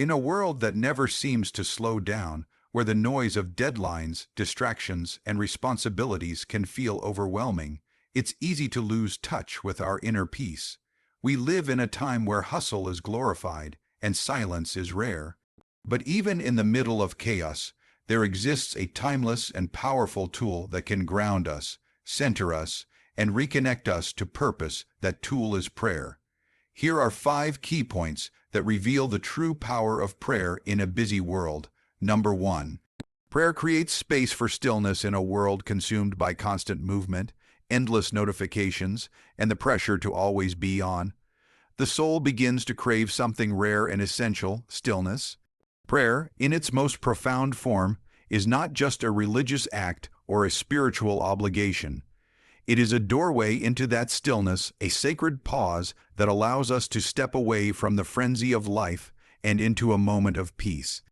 In a world that never seems to slow down, where the noise of deadlines, distractions, and responsibilities can feel overwhelming, it's easy to lose touch with our inner peace. We live in a time where hustle is glorified and silence is rare. But even in the middle of chaos, there exists a timeless and powerful tool that can ground us, center us, and reconnect us to purpose. That tool is prayer. Here are 5 key points that reveal the true power of prayer in a busy world. Number 1. Prayer creates space for stillness in a world consumed by constant movement, endless notifications, and the pressure to always be on. The soul begins to crave something rare and essential: stillness. Prayer, in its most profound form, is not just a religious act or a spiritual obligation. It is a doorway into that stillness, a sacred pause that allows us to step away from the frenzy of life and into a moment of peace.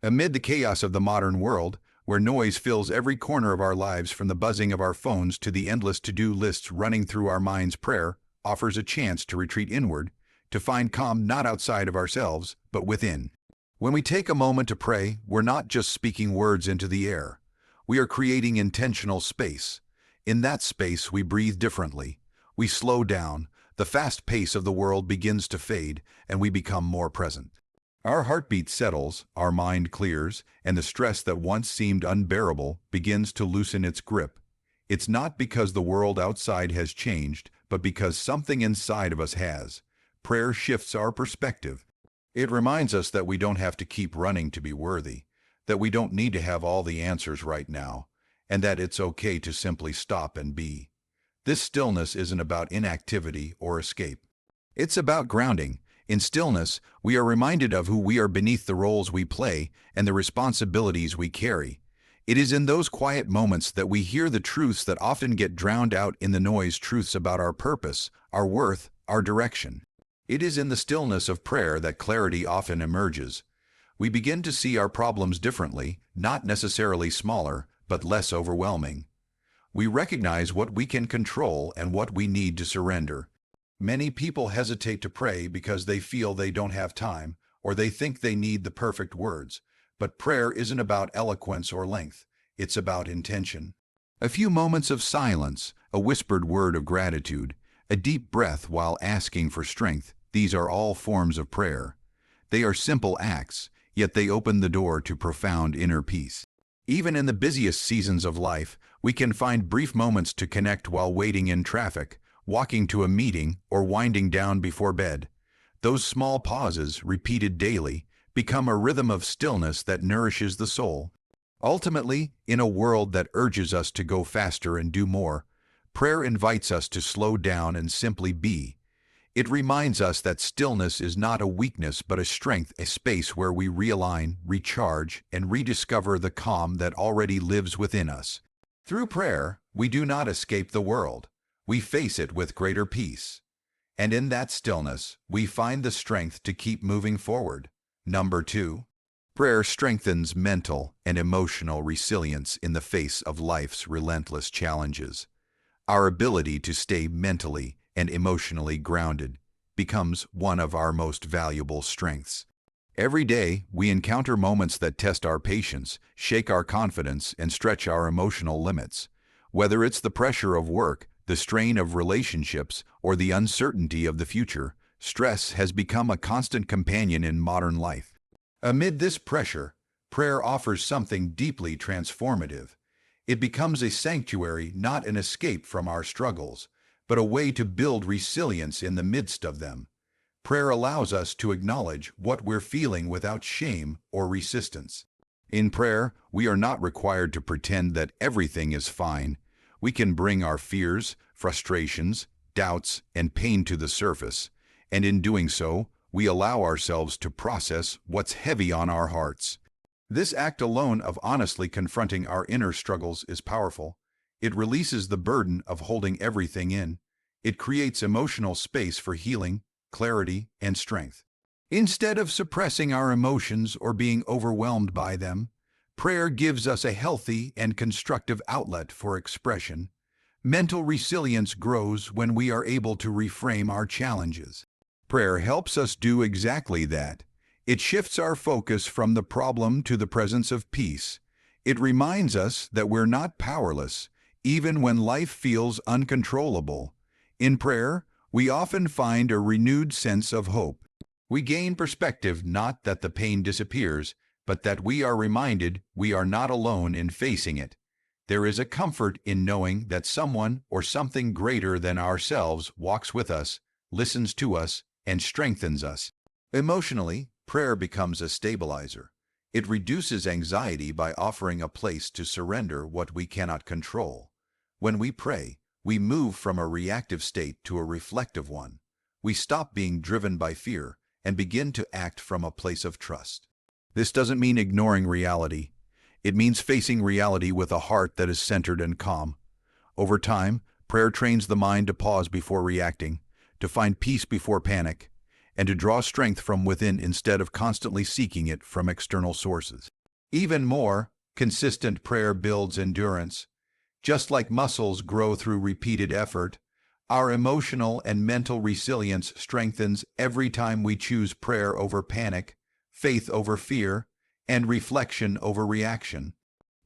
Amid the chaos of the modern world, where noise fills every corner of our lives, from the buzzing of our phones to the endless to-do lists running through our minds, prayer offers a chance to retreat inward, to find calm not outside of ourselves, but within. When we take a moment to pray, we're not just speaking words into the air. We are creating intentional space. In that space, we breathe differently. We slow down, the fast pace of the world begins to fade, and we become more present. Our heartbeat settles, our mind clears, and the stress that once seemed unbearable begins to loosen its grip. It's not because the world outside has changed, but because something inside of us has. Prayer shifts our perspective. It reminds us that we don't have to keep running to be worthy, that we don't need to have all the answers right now, and that it's okay to simply stop and be. This stillness isn't about inactivity or escape. It's about grounding. In stillness, we are reminded of who we are beneath the roles we play and the responsibilities we carry. It is in those quiet moments that we hear the truths that often get drowned out in the noise, truths about our purpose, our worth, our direction. It is in the stillness of prayer that clarity often emerges. We begin to see our problems differently, not necessarily smaller, but less overwhelming. We recognize what we can control and what we need to surrender. Many people hesitate to pray because they feel they don't have time, or they think they need the perfect words. But prayer isn't about eloquence or length. It's about intention. A few moments of silence, a whispered word of gratitude, a deep breath while asking for strength, these are all forms of prayer. They are simple acts, yet they open the door to profound inner peace. Even in the busiest seasons of life, we can find brief moments to connect while waiting in traffic, walking to a meeting, or winding down before bed. Those small pauses, repeated daily, become a rhythm of stillness that nourishes the soul. Ultimately, in a world that urges us to go faster and do more, prayer invites us to slow down and simply be. It reminds us that stillness is not a weakness but a strength, a space where we realign, recharge, and rediscover the calm that already lives within us. Through prayer, we do not escape the world. We face it with greater peace. And in that stillness, we find the strength to keep moving forward. Number 2. Prayer strengthens mental and emotional resilience in the face of life's relentless challenges. Our ability to stay mentally and emotionally grounded becomes one of our most valuable strengths. Every day, we encounter moments that test our patience, shake our confidence, and stretch our emotional limits. Whether it's the pressure of work, the strain of relationships, or the uncertainty of the future, stress has become a constant companion in modern life. Amid this pressure, prayer offers something deeply transformative. It becomes a sanctuary, not an escape from our struggles, but a way to build resilience in the midst of them. Prayer allows us to acknowledge what we're feeling without shame or resistance. In prayer, we are not required to pretend that everything is fine. We can bring our fears, frustrations, doubts, and pain to the surface, and in doing so, we allow ourselves to process what's heavy on our hearts. This act alone of honestly confronting our inner struggles is powerful. It releases the burden of holding everything in. It creates emotional space for healing, clarity, and strength. Instead of suppressing our emotions or being overwhelmed by them, prayer gives us a healthy and constructive outlet for expression. Mental resilience grows when we are able to reframe our challenges. Prayer helps us do exactly that. It shifts our focus from the problem to the presence of peace. It reminds us that we're not powerless, even when life feels uncontrollable. In prayer, we often find a renewed sense of hope. We gain perspective, not that the pain disappears, but that we are reminded we are not alone in facing it. There is a comfort in knowing that someone or something greater than ourselves walks with us, listens to us, and strengthens us. Emotionally, prayer becomes a stabilizer. It reduces anxiety by offering a place to surrender what we cannot control. When we pray, we move from a reactive state to a reflective one. We stop being driven by fear and begin to act from a place of trust. This doesn't mean ignoring reality. It means facing reality with a heart that is centered and calm. Over time, prayer trains the mind to pause before reacting, to find peace before panic, and to draw strength from within instead of constantly seeking it from external sources. Even more, consistent prayer builds endurance. Just like muscles grow through repeated effort, our emotional and mental resilience strengthens every time we choose prayer over panic, faith over fear, and reflection over reaction.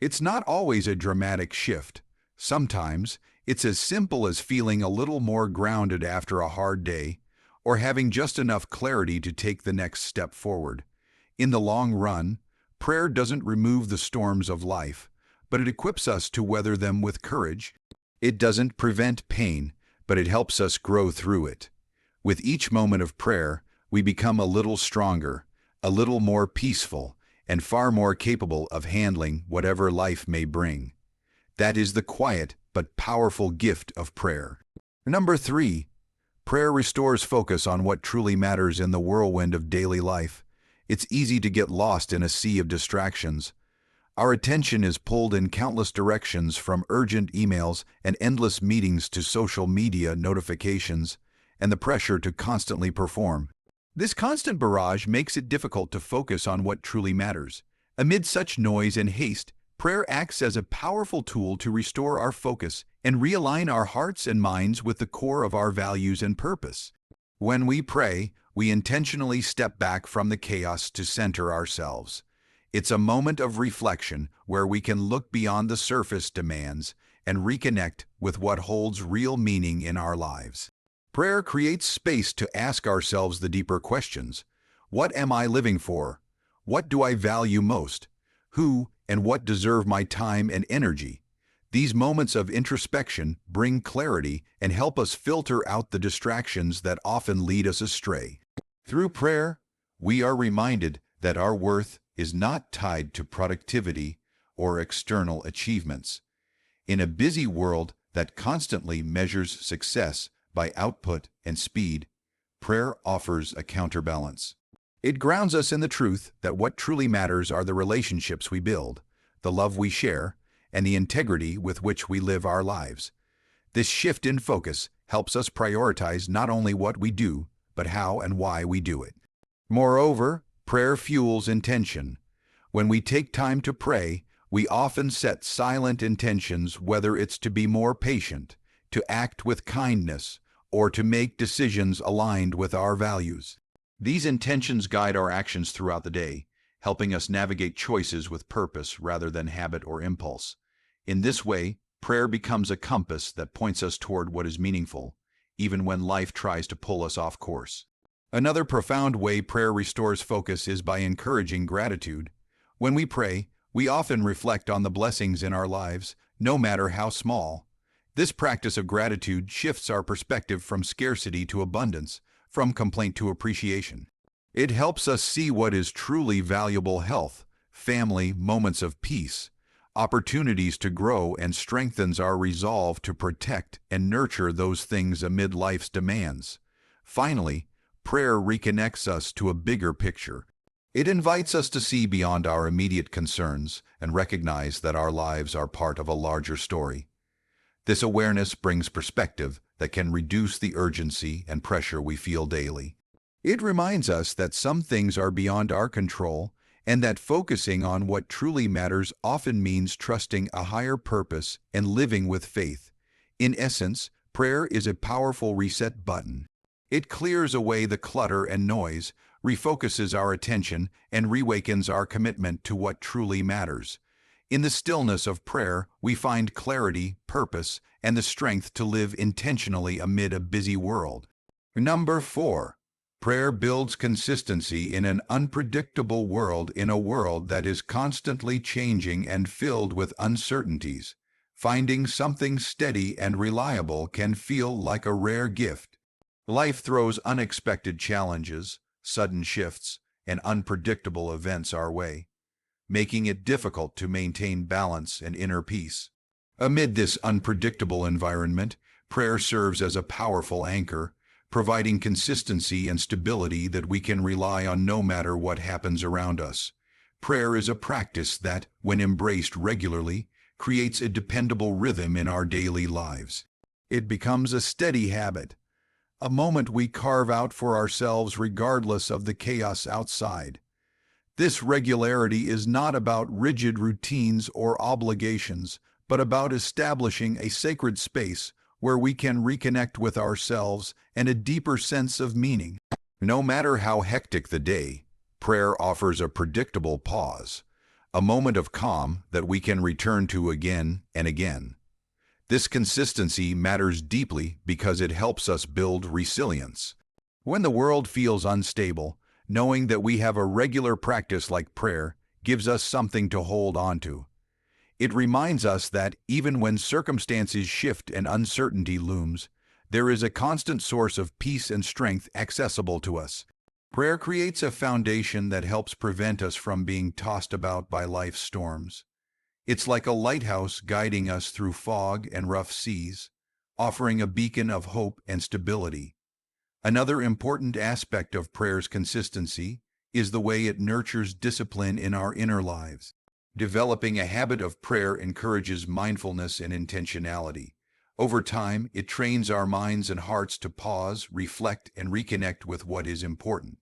It's not always a dramatic shift. Sometimes, it's as simple as feeling a little more grounded after a hard day, or having just enough clarity to take the next step forward. In the long run, prayer doesn't remove the storms of life, but it equips us to weather them with courage. It doesn't prevent pain, but it helps us grow through it. With each moment of prayer, we become a little stronger, a little more peaceful, and far more capable of handling whatever life may bring. That is the quiet but powerful gift of prayer. Number 3. Prayer restores focus on what truly matters in the whirlwind of daily life. It's easy to get lost in a sea of distractions. Our attention is pulled in countless directions, from urgent emails and endless meetings to social media notifications and the pressure to constantly perform. This constant barrage makes it difficult to focus on what truly matters. Amid such noise and haste, prayer acts as a powerful tool to restore our focus and realign our hearts and minds with the core of our values and purpose. When we pray, we intentionally step back from the chaos to center ourselves. It's a moment of reflection where we can look beyond the surface demands and reconnect with what holds real meaning in our lives. Prayer creates space to ask ourselves the deeper questions. What am I living for? What do I value most? Who and what deserve my time and energy? These moments of introspection bring clarity and help us filter out the distractions that often lead us astray. Through prayer, we are reminded that our worth is not tied to productivity or external achievements. In a busy world that constantly measures success by output and speed, prayer offers a counterbalance. It grounds us in the truth that what truly matters are the relationships we build, the love we share, and the integrity with which we live our lives. This shift in focus helps us prioritize not only what we do, but how and why we do it. Moreover, prayer fuels intention. When we take time to pray, we often set silent intentions, whether it's to be more patient, to act with kindness, or to make decisions aligned with our values. These intentions guide our actions throughout the day, helping us navigate choices with purpose rather than habit or impulse. In this way, prayer becomes a compass that points us toward what is meaningful, even when life tries to pull us off course. Another profound way prayer restores focus is by encouraging gratitude. When we pray, we often reflect on the blessings in our lives, no matter how small. This practice of gratitude shifts our perspective from scarcity to abundance, from complaint to appreciation. It helps us see what is truly valuable: health, family, moments of peace, opportunities to grow, and strengthens our resolve to protect and nurture those things amid life's demands. Finally, prayer reconnects us to a bigger picture. It invites us to see beyond our immediate concerns and recognize that our lives are part of a larger story. This awareness brings perspective that can reduce the urgency and pressure we feel daily. It reminds us that some things are beyond our control, and that focusing on what truly matters often means trusting a higher purpose and living with faith. In essence, prayer is a powerful reset button. It clears away the clutter and noise, refocuses our attention, and reawakens our commitment to what truly matters. In the stillness of prayer, we find clarity, purpose, and the strength to live intentionally amid a busy world. Number 4. Prayer builds consistency in an unpredictable world, in a world that is constantly changing and filled with uncertainties. Finding something steady and reliable can feel like a rare gift. Life throws unexpected challenges, sudden shifts, and unpredictable events our way, making it difficult to maintain balance and inner peace. Amid this unpredictable environment, prayer serves as a powerful anchor, providing consistency and stability that we can rely on no matter what happens around us. Prayer is a practice that, when embraced regularly, creates a dependable rhythm in our daily lives. It becomes a steady habit, a moment we carve out for ourselves regardless of the chaos outside. This regularity is not about rigid routines or obligations, but about establishing a sacred space where we can reconnect with ourselves and a deeper sense of meaning. No matter how hectic the day, prayer offers a predictable pause, a moment of calm that we can return to again and again. This consistency matters deeply because it helps us build resilience. When the world feels unstable, knowing that we have a regular practice like prayer gives us something to hold on to. It reminds us that even when circumstances shift and uncertainty looms, there is a constant source of peace and strength accessible to us. Prayer creates a foundation that helps prevent us from being tossed about by life's storms. It's like a lighthouse guiding us through fog and rough seas, offering a beacon of hope and stability. Another important aspect of prayer's consistency is the way it nurtures discipline in our inner lives. Developing a habit of prayer encourages mindfulness and intentionality. Over time, it trains our minds and hearts to pause, reflect, and reconnect with what is important.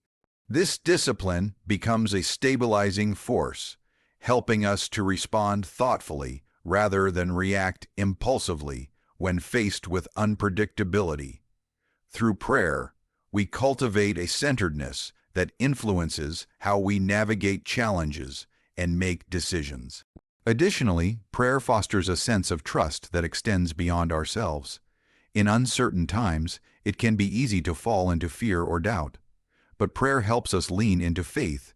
This discipline becomes a stabilizing force, helping us to respond thoughtfully rather than react impulsively when faced with unpredictability. Through prayer, we cultivate a centeredness that influences how we navigate challenges and make decisions. Additionally, prayer fosters a sense of trust that extends beyond ourselves. In uncertain times, it can be easy to fall into fear or doubt, but prayer helps us lean into faith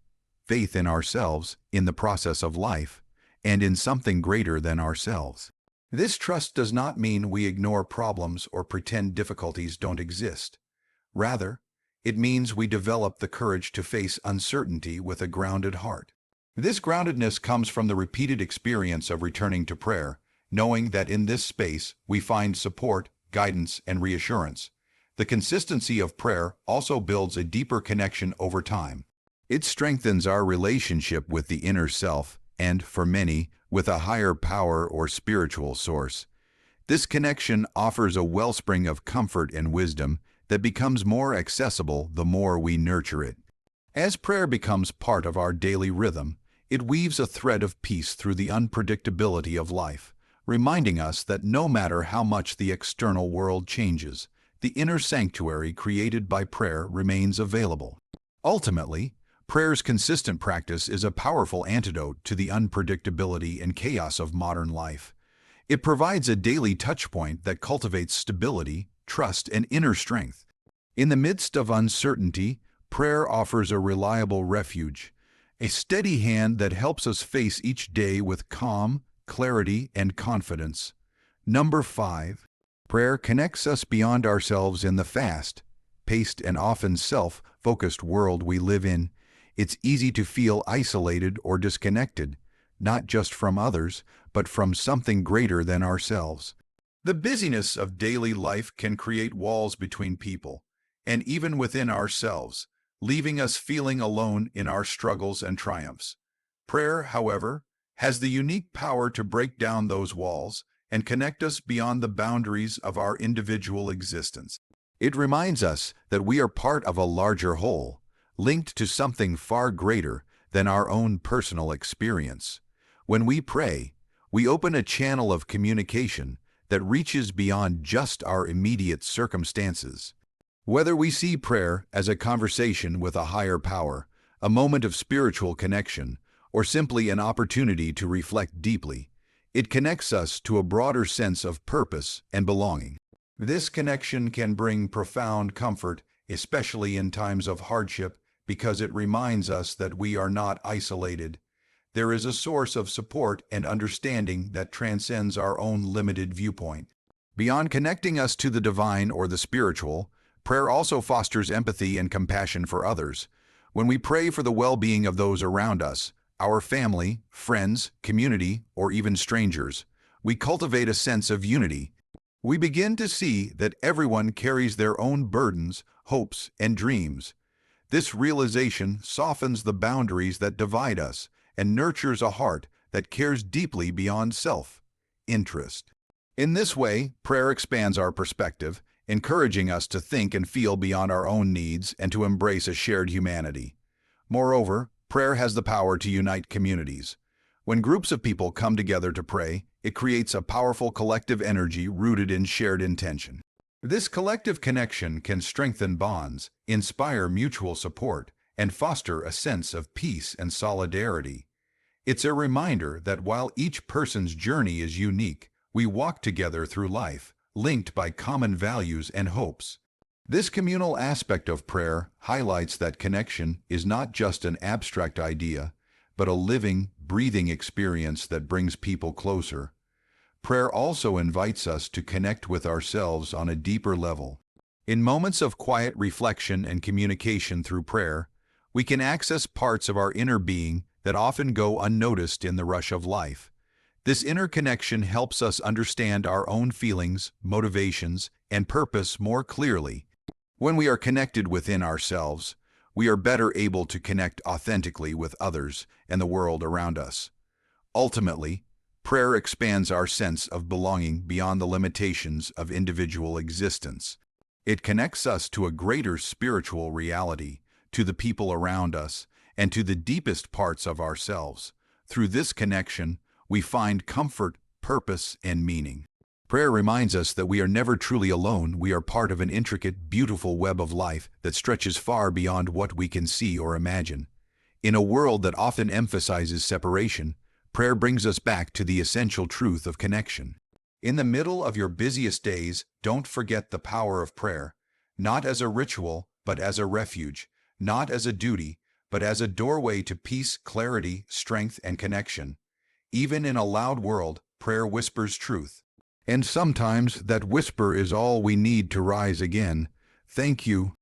in ourselves, in the process of life, and in something greater than ourselves. This trust does not mean we ignore problems or pretend difficulties don't exist. Rather, it means we develop the courage to face uncertainty with a grounded heart. This groundedness comes from the repeated experience of returning to prayer, knowing that in this space we find support, guidance, and reassurance. The consistency of prayer also builds a deeper connection over time. It strengthens our relationship with the inner self and, for many, with a higher power or spiritual source. This connection offers a wellspring of comfort and wisdom that becomes more accessible the more we nurture it. As prayer becomes part of our daily rhythm, it weaves a thread of peace through the unpredictability of life, reminding us that no matter how much the external world changes, the inner sanctuary created by prayer remains available. Ultimately, prayer's consistent practice is a powerful antidote to the unpredictability and chaos of modern life. It provides a daily touchpoint that cultivates stability, trust, and inner strength. In the midst of uncertainty, prayer offers a reliable refuge, a steady hand that helps us face each day with calm, clarity, and confidence. Number 5. Prayer connects us beyond ourselves in the fast-paced and often self-focused world we live in. It's easy to feel isolated or disconnected, not just from others, but from something greater than ourselves. The busyness of daily life can create walls between people, and even within ourselves, leaving us feeling alone in our struggles and triumphs. Prayer, however, has the unique power to break down those walls and connect us beyond the boundaries of our individual existence. It reminds us that we are part of a larger whole, linked to something far greater than our own personal experience. When we pray, we open a channel of communication that reaches beyond just our immediate circumstances. Whether we see prayer as a conversation with a higher power, a moment of spiritual connection, or simply an opportunity to reflect deeply, it connects us to a broader sense of purpose and belonging. This connection can bring profound comfort, especially in times of hardship, because it reminds us that we are not isolated. There is a source of support and understanding that transcends our own limited viewpoint. Beyond connecting us to the divine or the spiritual, prayer also fosters empathy and compassion for others. When we pray for the well-being of those around us, our family, friends, community, or even strangers, we cultivate a sense of unity. We begin to see that everyone carries their own burdens, hopes, and dreams. This realization softens the boundaries that divide us and nurtures a heart that cares deeply beyond self-interest. In this way, prayer expands our perspective, encouraging us to think and feel beyond our own needs and to embrace a shared humanity. Moreover, prayer has the power to unite communities. When groups of people come together to pray, it creates a powerful collective energy rooted in shared intention. This collective connection can strengthen bonds, inspire mutual support, and foster a sense of peace and solidarity. It's a reminder that while each person's journey is unique, we walk together through life, linked by common values and hopes. This communal aspect of prayer highlights that connection is not just an abstract idea, but a living, breathing experience that brings people closer. Prayer also invites us to connect with ourselves on a deeper level. In moments of quiet reflection and communication through prayer, we can access parts of our inner being that often go unnoticed in the rush of life. This inner connection helps us understand our own feelings, motivations, and purpose more clearly. When we are connected within ourselves, we are better able to connect authentically with others and the world around us. Ultimately, prayer expands our sense of belonging beyond the limitations of individual existence. It connects us to a greater spiritual reality, to the people around us, and to the deepest parts of ourselves. Through this connection, we find comfort, purpose, and meaning. Prayer reminds us that we are never truly alone. We are part of an intricate, beautiful web of life that stretches far beyond what we can see or imagine. In a world that often emphasizes separation, prayer brings us back to the essential truth of connection. In the middle of your busiest days, don't forget the power of prayer, not as a ritual, but as a refuge, not as a duty, but as a doorway to peace, clarity, strength, and connection. Even in a loud world, prayer whispers truth. And sometimes that whisper is all we need to rise again. Thank you